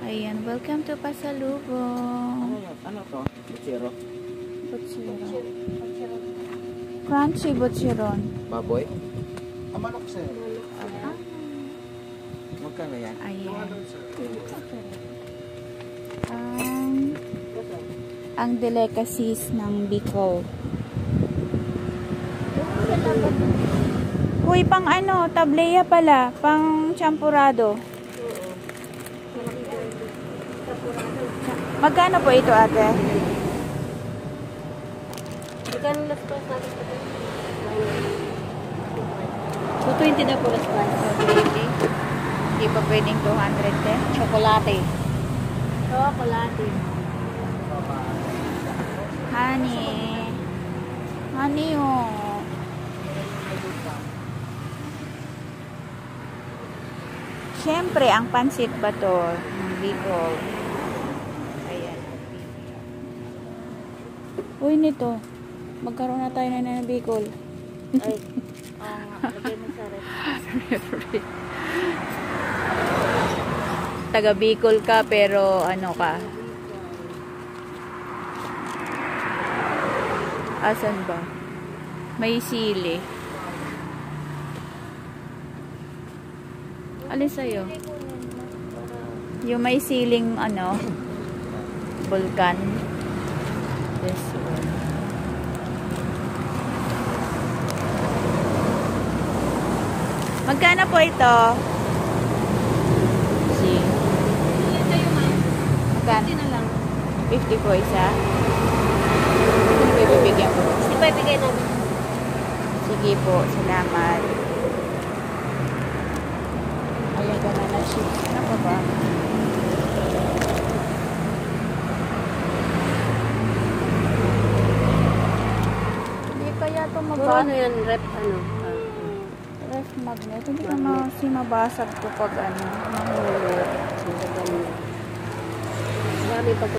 Ayan, welcome to Pasalubong. Ano to? Butsiro? Butsiro. Crunchy butsiron. Baboy? Manok, sir. Magkano yan? Ayan. Ang delicacies ng Bicol. Uy, pang ano, tableya pala, pang champurado. Magkano po ito, ate? Magkano last price natin ito? 220 na po last price. 280. Hindi pa pwedeng 200, eh. Chocolate. Chocolate. Honey. Honey, oh. Siyempre, ang pansit bato ng Bicol. Ayan. Uy, nito. Magkaroon na tayo na Bicol. Ay. Lagay mo sa ref. Taga Bicol ka, pero ano ka? Asan ba? May sili. Alin sa'yo? Yung may siling ano, vulkan. This one. Magkano po ito? See. Magkano? 50 na lang. 50 po isa. Hindi ba bibigyan ko? 65 bigay namin. Sige po, salamat. Ayan, banana chips. Ano pa ba? Hindi kaya ito Puro mabasag. ano yan, rep ano. Ref magnet. Hindi ka kasi mabasag ko pag ano, mahulog. Marami pa